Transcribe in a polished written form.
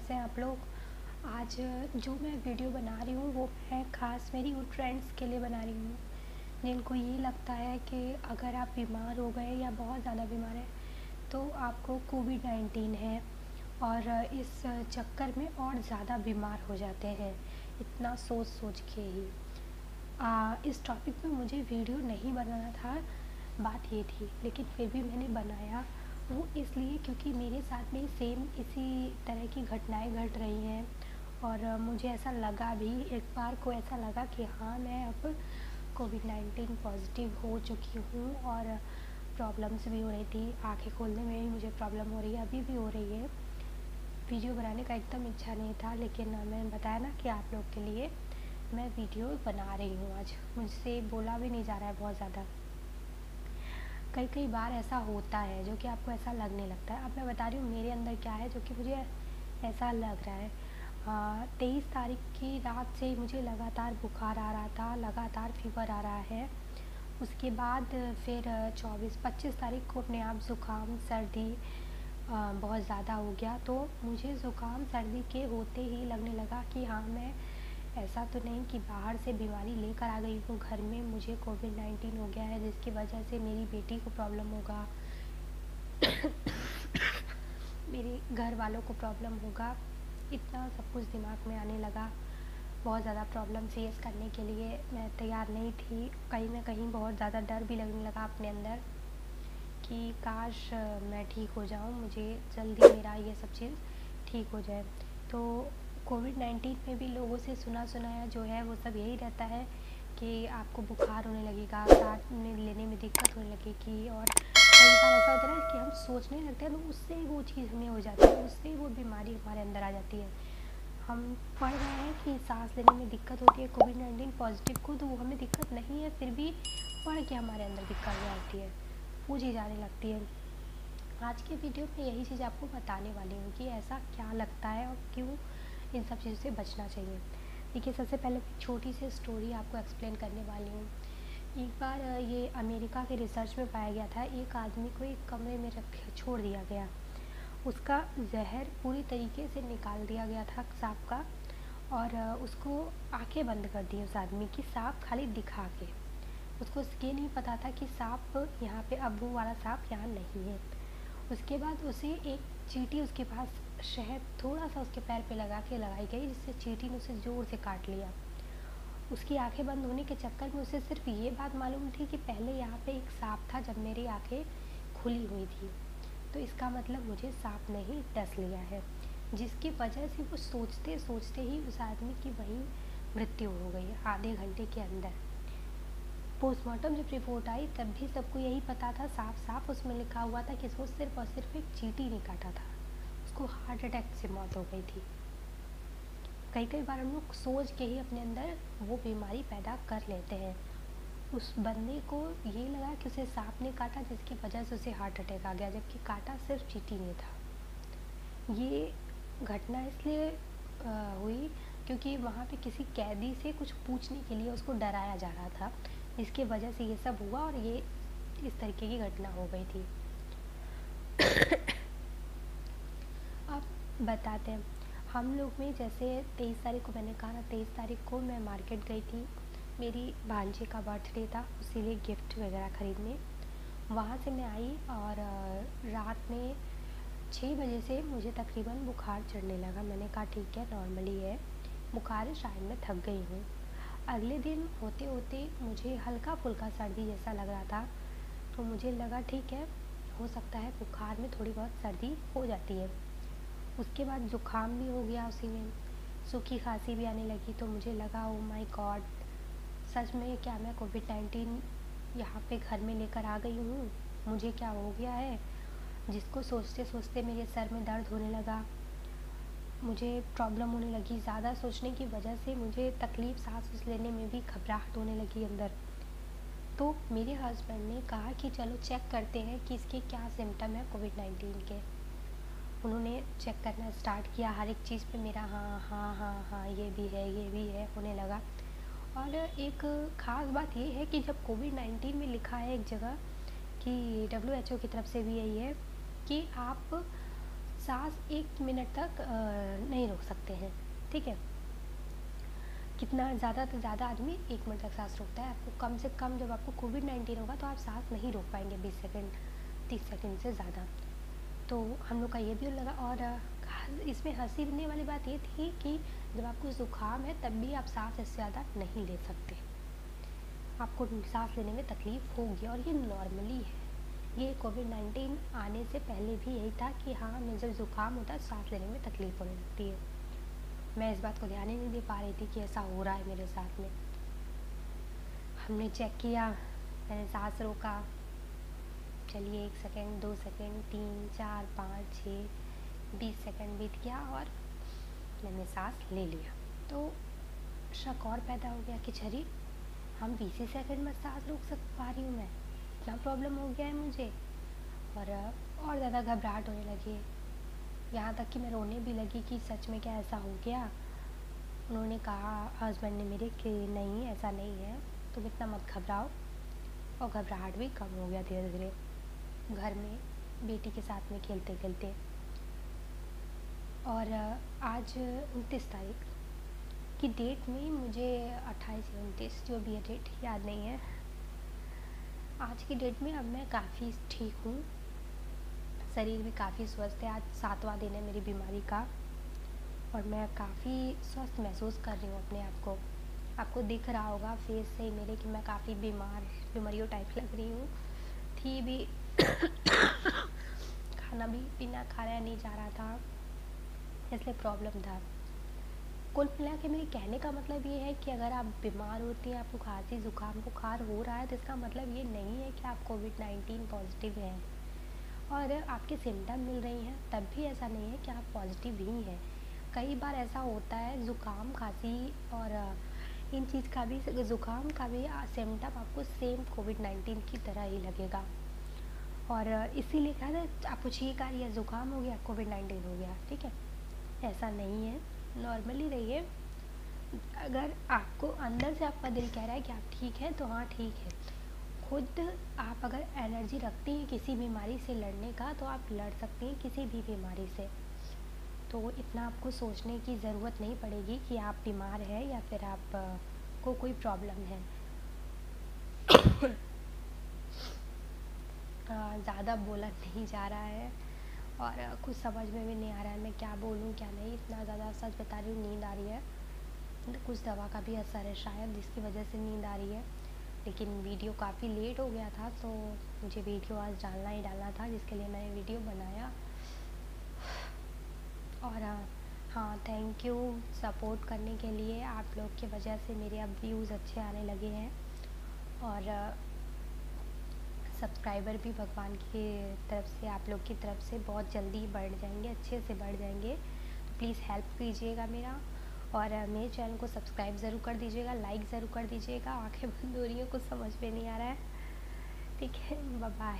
कैसे हैं आप लोग। आज जो मैं वीडियो बना रही हूँ वो मैं ख़ास मेरी उन फ्रेंड्स के लिए बना रही हूँ जिनको ये लगता है कि अगर आप बीमार हो गए या बहुत ज़्यादा बीमार हैं तो आपको कोविड-19 है और इस चक्कर में और ज़्यादा बीमार हो जाते हैं इतना सोच सोच के ही। इस टॉपिक पे मुझे वीडियो नहीं बनाना था, बात ये थी, लेकिन फिर भी मैंने बनाया। वो इसलिए क्योंकि मेरे साथ में सेम इसी तरह की घटनाएं घट रही हैं और मुझे ऐसा लगा भी, एक बार को ऐसा लगा कि हाँ मैं अब कोविड-19 पॉजिटिव हो चुकी हूँ और प्रॉब्लम्स भी हो रही थी। आँखें खोलने में भी मुझे प्रॉब्लम हो रही है, अभी भी हो रही है। वीडियो बनाने का एकदम इच्छा नहीं था, लेकिन मैंने बताया ना कि आप लोग के लिए मैं वीडियो बना रही हूँ। आज मुझसे बोला भी नहीं जा रहा है बहुत ज़्यादा। कई बार ऐसा होता है जो कि आपको ऐसा लगने लगता है। अब मैं बता रही हूँ मेरे अंदर क्या है जो कि मुझे ऐसा लग रहा है। 23 तारीख की रात से मुझे लगातार बुखार आ रहा था, लगातार फीवर आ रहा है। उसके बाद फिर 24-25 तारीख को अपने आप ज़ुकाम सर्दी बहुत ज़्यादा हो गया। तो मुझे ज़ुकाम सर्दी के होते ही लगने लगा कि हाँ मैं ऐसा तो नहीं कि बाहर से बीमारी लेकर आ गई हूँ घर में, मुझे कोविड-19 हो गया है जिसकी वजह से मेरी बेटी को प्रॉब्लम होगा मेरे घर वालों को प्रॉब्लम होगा। इतना सब कुछ दिमाग में आने लगा। बहुत ज़्यादा प्रॉब्लम फेस करने के लिए मैं तैयार नहीं थी। कहीं ना कहीं बहुत ज़्यादा डर भी लगने लगा अपने अंदर कि काश मैं ठीक हो जाऊँ, मुझे जल्दी मेरा ये सब चीज़ ठीक हो जाए। तो कोविड-19 में भी लोगों से सुना सुनाया जो है वो सब यही रहता है कि आपको बुखार होने लगेगा, सांस लेने में दिक्कत होने लगेगी और कई बार ऐसा होता है ना कि हम सोचने लगते हैं तो उससे वो चीज़ हमें हो जाती है, उससे वो बीमारी हमारे अंदर आ जाती है। हम पढ़ रहे हैं कि सांस लेने में दिक्कत होती है कोविड-19 पॉजिटिव को, तो वो हमें दिक्कत नहीं है, फिर भी पढ़ के हमारे अंदर दिक्कत आ जाती है, वो चीज़ आने लगती है। आज के वीडियो में यही चीज़ आपको बताने वाली हूँ कि ऐसा क्या लगता है और क्यों इन सब चीज़ों से बचना चाहिए। देखिए, सबसे पहले एक छोटी सी स्टोरी आपको एक्सप्लेन करने वाली हूँ। एक बार ये अमेरिका के रिसर्च में पाया गया था, एक आदमी को एक कमरे में छोड़ दिया गया। उसका जहर पूरी तरीके से निकाल दिया गया था सांप का और उसको आंखें बंद कर दी उस आदमी की, सांप खाली दिखा के। उसको ये नहीं पता था कि सांप यहाँ पे, अब वो वाला सांप यहाँ नहीं है। उसके बाद उसे एक चींटी उसके पास शहद थोड़ा सा उसके पैर पे लगा के लगाई गई, जिससे चींटी ने उसे ज़ोर से काट लिया। उसकी आंखें बंद होने के चक्कर में उसे सिर्फ ये बात मालूम थी कि पहले यहाँ पे एक सांप था जब मेरी आंखें खुली हुई थी, तो इसका मतलब मुझे सांप ने ही डस लिया है, जिसकी वजह से वो सोचते सोचते ही उस आदमी की वहीं मृत्यु हो गई आधे घंटे के अंदर। पोस्टमार्टम जब रिपोर्ट आई तब भी सबको यही पता था, साफ साफ उसमें लिखा हुआ था कि इसको सिर्फ और सिर्फ एक चींटी ने काटा था, उसको हार्ट अटैक से मौत हो गई थी। कई बार हम लोग सोच के ही अपने अंदर वो बीमारी पैदा कर लेते हैं। उस बंदे को ये लगा कि उसे सांप ने काटा जिसकी वजह से उसे हार्ट अटैक आ गया, जबकि काटा सिर्फ चींटी ने था। ये घटना इसलिए हुई क्योंकि वहाँ पे किसी कैदी से कुछ पूछने के लिए उसको डराया जा रहा था, इसकी वजह से ये सब हुआ और ये इस तरीके की घटना हो गई थी। अब बताते हैं हम लोग में, जैसे 23 तारीख को मैंने कहा ना, 23 तारीख को मैं मार्केट गई थी, मेरी भांजे का बर्थडे था, उसी लिए गिफ्ट वगैरह ख़रीदने। वहाँ से मैं आई और रात में 6 बजे से मुझे तकरीबन बुखार चढ़ने लगा। मैंने कहा ठीक है, नॉर्मली है बुखार है, शायद मैं थक गई हूँ। अगले दिन होते होते मुझे हल्का फुल्का सर्दी जैसा लग रहा था, तो मुझे लगा ठीक है, हो सकता है बुखार में थोड़ी बहुत सर्दी हो जाती है। उसके बाद ज़ुकाम भी हो गया, उसी में सूखी खांसी भी आने लगी, तो मुझे लगा ओ माय गॉड, सच में क्या मैं कोविड-19 यहाँ पे घर में लेकर आ गई हूँ, मुझे क्या हो गया है। जिसको सोचते सोचते मेरे सर में दर्द होने लगा, मुझे प्रॉब्लम होने लगी। ज़्यादा सोचने की वजह से मुझे तकलीफ़ सांस लेने में भी घबराहट होने लगी अंदर। तो मेरे हस्बैंड ने कहा कि चलो चेक करते हैं कि इसके क्या सिम्टम है कोविड-19 के। उन्होंने चेक करना स्टार्ट किया, हर एक चीज़ पे मेरा हाँ हाँ हाँ हाँ ये भी है होने लगा। और एक ख़ास बात ये है कि जब कोविड-19 में लिखा है एक जगह कि WHO की तरफ से भी यही है कि आप सांस 1 मिनट तक नहीं रोक सकते हैं, ठीक है। कितना ज़्यादा से ज़्यादा आदमी 1 मिनट तक सांस रोकता है। आपको कम से कम जब आपको कोविड-19 होगा तो आप सांस नहीं रोक पाएंगे 20 सेकेंड 30 सेकेंड से ज़्यादा। तो हम लोग का ये भी लगा। और इसमें हंसने वाली बात ये थी कि जब आपको ज़ुकाम है तब भी आप सांस इससे ज़्यादा नहीं ले सकते, आपको सांस लेने में तकलीफ़ होगी और ये नॉर्मली है। ये कोविड-19 आने से पहले भी यही था कि हाँ, हमें जब ज़ुकाम होता है सांस लेने में तकलीफ़ होने लगती है। मैं इस बात को ध्यान ही नहीं दे पा रही थी कि ऐसा हो रहा है मेरे साथ में। हमने चेक किया, मैंने सांस रोका, चलिए 1 सेकेंड 2 सेकेंड 3 4 5 6 20 सेकेंड बीत गया और मैंने सांस ले लिया। तो शक और पैदा हो गया कि छरी हम 20 ही सेकेंड में सांस रोक पा रही हूँ मैं, इतना प्रॉब्लम हो गया है मुझे। और ज़्यादा घबराहट होने लगी, यहाँ तक कि मैं रोने भी लगी कि सच में क्या ऐसा हो गया। उन्होंने कहा, हस्बैंड ने मेरे, कि नहीं ऐसा नहीं है, तुम इतना मत घबराओ। और घबराहट भी कम हो गया धीरे धीरे घर में बेटी के साथ में खेलते खेलते। और आज 29 तारीख की डेट में मुझे 28 या 29 जो भी है डेट याद नहीं है, आज की डेट में अब मैं काफ़ी ठीक हूँ, शरीर भी काफ़ी स्वस्थ है। आज 7वां दिन है मेरी बीमारी का और मैं काफ़ी स्वस्थ महसूस कर रही हूँ अपने आप को। आपको दिख रहा होगा फेस से ही मेरे कि मैं काफ़ी बीमारियों टाइप लग रही हूँ थी भी। खाना भी पीना खाया नहीं जा रहा था, इसलिए प्रॉब्लम था। कुल मिला के मेरे कहने का मतलब ये है कि अगर आप बीमार होती हैं, आपको खांसी ज़ुकाम बुखार हो रहा है, तो इसका मतलब ये नहीं है कि आप कोविड-19 पॉजिटिव हैं और आपके सिम्टम मिल रही हैं तब भी ऐसा नहीं है कि आप पॉजिटिव ही हैं। कई बार ऐसा होता है ज़ुकाम खांसी और इन चीज़ का भी, ज़ुकाम का भी सिम्टम आपको सेम कोविड-19 की तरह ही लगेगा और इसीलिए कहा था आपको छींक आ रही है, ज़ुकाम हो गया, कोविड-19 हो गया, ठीक है। ऐसा नहीं है, नॉर्मली रहिए। अगर आपको अंदर से आपका दिल कह रहा है कि आप ठीक हैं तो हाँ ठीक है। खुद आप अगर एनर्जी रखती हैं किसी बीमारी से लड़ने का तो आप लड़ सकती हैं किसी भी बीमारी से। तो इतना आपको सोचने की ज़रूरत नहीं पड़ेगी कि आप बीमार हैं या फिर आप को कोई प्रॉब्लम है। ज़्यादा बोला नहीं जा रहा है और कुछ समझ में भी नहीं आ रहा है मैं क्या बोलूँ क्या नहीं। इतना ज़्यादा सच बता रही हूँ, नींद आ रही है, कुछ दवा का भी असर है शायद जिसकी वजह से नींद आ रही है। लेकिन वीडियो काफ़ी लेट हो गया था तो मुझे वीडियो आज डालना ही डालना था, जिसके लिए मैंने वीडियो बनाया। और हाँ, थैंक यू सपोर्ट करने के लिए। आप लोग की वजह से मेरे अब व्यूज़ अच्छे आने लगे हैं और सब्सक्राइबर भी भगवान की तरफ से, आप लोग की तरफ से बहुत जल्दी बढ़ जाएंगे, अच्छे से बढ़ जाएंगे। तो प्लीज़ हेल्प कीजिएगा मेरा और मेरे चैनल को सब्सक्राइब ज़रूर कर दीजिएगा, लाइक ज़रूर कर दीजिएगा। आंखें बंद हो रही हैं, कुछ समझ में नहीं आ रहा है, ठीक है। Bye bye.